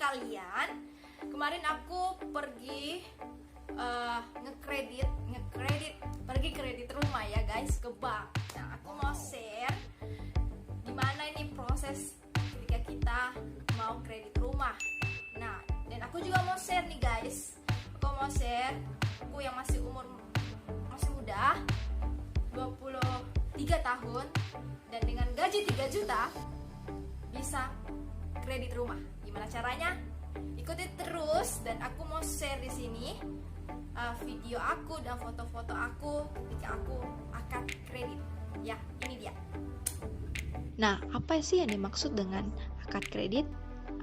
kalian, kemarin aku pergi pergi kredit rumah ya guys, ke bank. Nah, aku mau share gimana ini proses ketika kita mau kredit rumah. Nah, dan aku juga mau share nih guys, aku yang masih muda, 23 tahun dan dengan gaji 3 juta bisa kredit rumah. Gimana caranya? Ikuti terus, dan aku mau share di sini video aku dan foto-foto aku ketika aku akad kredit. Ya, ini dia. Nah, apa sih yang dimaksud dengan akad kredit?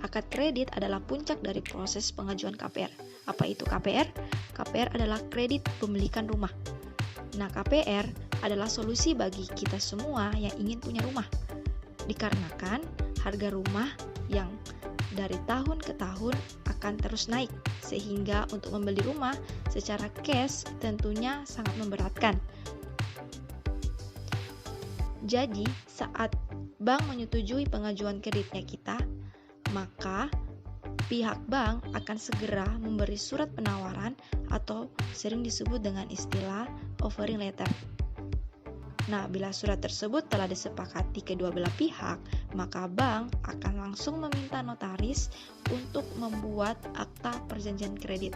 Akad kredit adalah puncak dari proses pengajuan KPR. Apa itu KPR? KPR adalah kredit pemilikan rumah. Nah, KPR adalah solusi bagi kita semua yang ingin punya rumah. Dikarenakan harga rumah yang dari tahun ke tahun akan terus naik, sehingga untuk membeli rumah secara cash tentunya sangat memberatkan. Jadi, saat bank menyetujui pengajuan kreditnya kita, maka pihak bank akan segera memberi surat penawaran atau sering disebut dengan istilah offering letter. Nah, bila surat tersebut telah disepakati kedua belah pihak, maka bank akan langsung meminta notaris untuk membuat akta perjanjian kredit.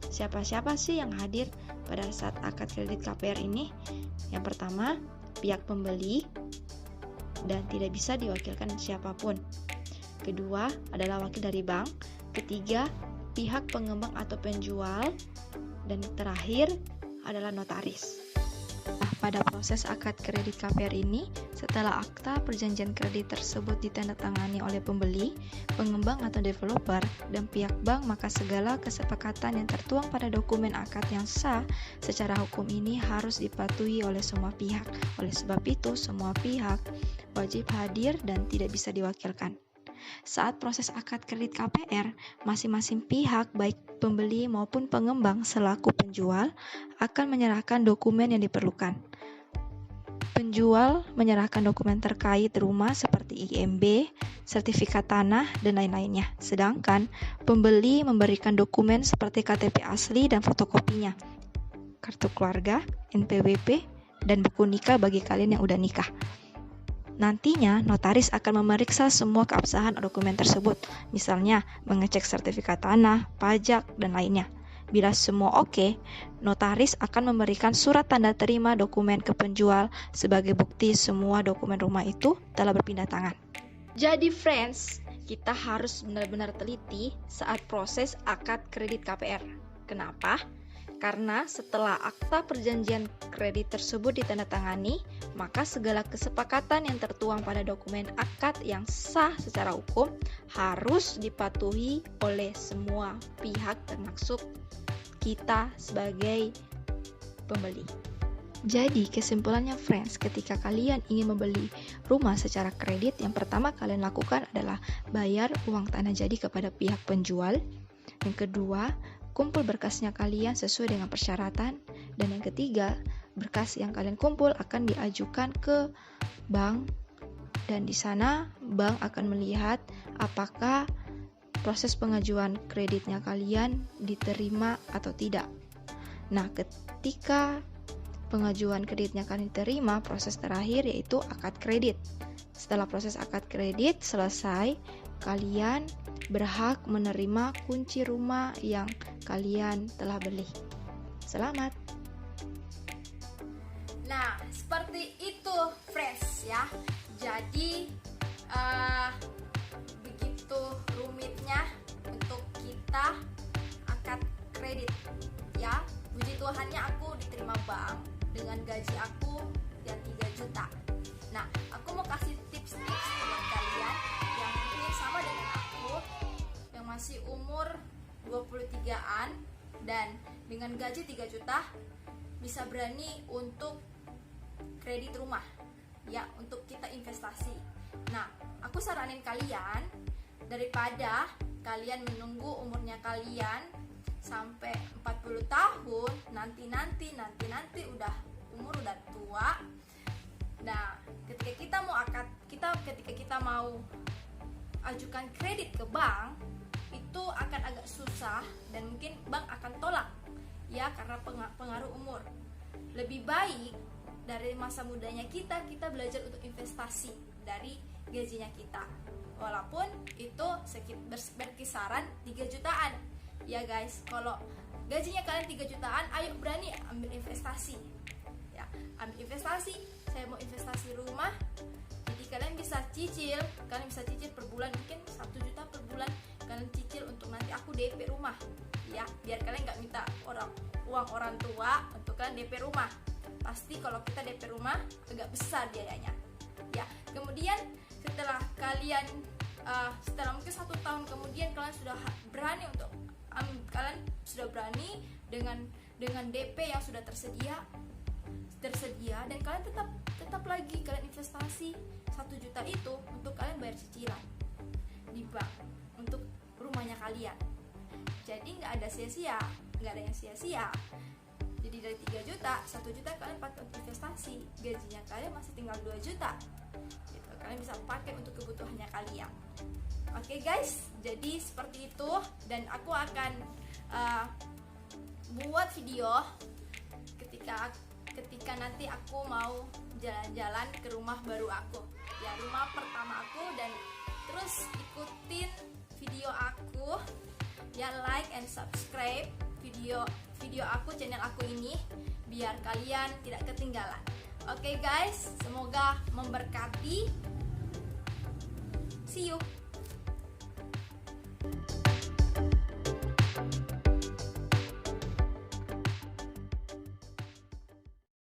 Siapa-siapa sih yang hadir pada saat akad kredit KPR ini? Yang pertama, pihak pembeli dan tidak bisa diwakilkan siapapun. Kedua adalah wakil dari bank. Ketiga, pihak pengembang atau penjual. Dan terakhir adalah notaris. Nah, pada proses akad kredit KPR ini, setelah akta perjanjian kredit tersebut ditandatangani oleh pembeli, pengembang atau developer, dan pihak bank, maka segala kesepakatan yang tertuang pada dokumen akad yang sah secara hukum ini harus dipatuhi oleh semua pihak. Oleh sebab itu, semua pihak wajib hadir dan tidak bisa diwakilkan. Saat proses akad kredit KPR, masing-masing pihak baik pembeli maupun pengembang selaku penjual akan menyerahkan dokumen yang diperlukan. Penjual menyerahkan dokumen terkait rumah seperti IMB, sertifikat tanah, dan lain-lainnya. Sedangkan pembeli memberikan dokumen seperti KTP asli dan fotokopinya, kartu keluarga, NPWP, dan buku nikah bagi kalian yang udah nikah. Nantinya, notaris akan memeriksa semua keabsahan dokumen tersebut, misalnya mengecek sertifikat tanah, pajak, dan lainnya. Bila semua oke, notaris akan memberikan surat tanda terima dokumen ke penjual sebagai bukti semua dokumen rumah itu telah berpindah tangan. Jadi friends, kita harus benar-benar teliti saat proses akad kredit KPR. Kenapa? Karena setelah akta perjanjian kredit tersebut ditandatangani, maka segala kesepakatan yang tertuang pada dokumen akad yang sah secara hukum harus dipatuhi oleh semua pihak termasuk kita sebagai pembeli. Jadi kesimpulannya friends, ketika kalian ingin membeli rumah secara kredit, yang pertama kalian lakukan adalah bayar uang tanah jadi kepada pihak penjual. Yang kedua, kumpul berkasnya kalian sesuai dengan persyaratan. Dan yang ketiga, berkas yang kalian kumpul akan diajukan ke bank, dan di sana bank akan melihat apakah proses pengajuan kreditnya kalian diterima atau tidak. Nah, ketika pengajuan kreditnya kalian diterima, proses terakhir yaitu akad kredit. Setelah proses akad kredit selesai, kalian berhak menerima kunci rumah yang kalian telah beli. Selamat. Nah, seperti itu friends ya. Jadi begitu rumitnya untuk kita akad kredit ya. Puji Tuhannya aku diterima bank dengan gaji aku yang 3 juta. Nah, aku mau kasih tips-tips buat kalian yang mungkin sama dengan aku, yang masih umur 23-an dan dengan gaji 3 juta bisa berani untuk kredit rumah ya, untuk kita investasi. Nah, aku saranin kalian, daripada kalian menunggu umurnya kalian sampai 40 tahun, nanti umur udah tua. Nah, ketika kita mau ajukan kredit ke bank, itu akan agak susah dan mungkin bank akan tolak ya, karena pengaruh umur. Lebih baik dari masa mudanya kita belajar untuk investasi dari gajinya kita, walaupun itu berkisaran 3 jutaan ya guys. Kalau gajinya kalian 3 jutaan, ayo berani ambil investasi ya, ambil investasi. Saya mau investasi rumah, jadi kalian bisa cicil per bulan, mungkin 1 juta per bulan kalian cicil untuk nanti aku DP rumah ya, biar kalian nggak minta uang orang tua untuk kalian DP rumah. Pasti kalau kita DP rumah agak besar biayanya ya. Kemudian setelah kalian setelah mungkin 1 tahun kemudian kalian sudah berani untuk kalian sudah berani dengan DP yang sudah tersedia, dan kalian tetap lagi kalian investasi 1 juta itu untuk kalian bayar cicilan di bank untuk rumahnya kalian. Jadi nggak ada yang sia-sia. Jadi dari 3 juta, 1 juta kalian pakai untuk investasi, gajinya kalian masih tinggal 2 juta gitu. Kalian bisa pakai untuk kebutuhannya kalian. Oke guys, jadi seperti itu. Dan aku akan buat video ketika nanti aku mau jalan-jalan ke rumah baru aku ya, rumah pertama aku. Dan terus ikutin video aku ya, like and subscribe video aku, channel aku ini, biar kalian tidak ketinggalan. Oke guys, semoga memberkati. See you.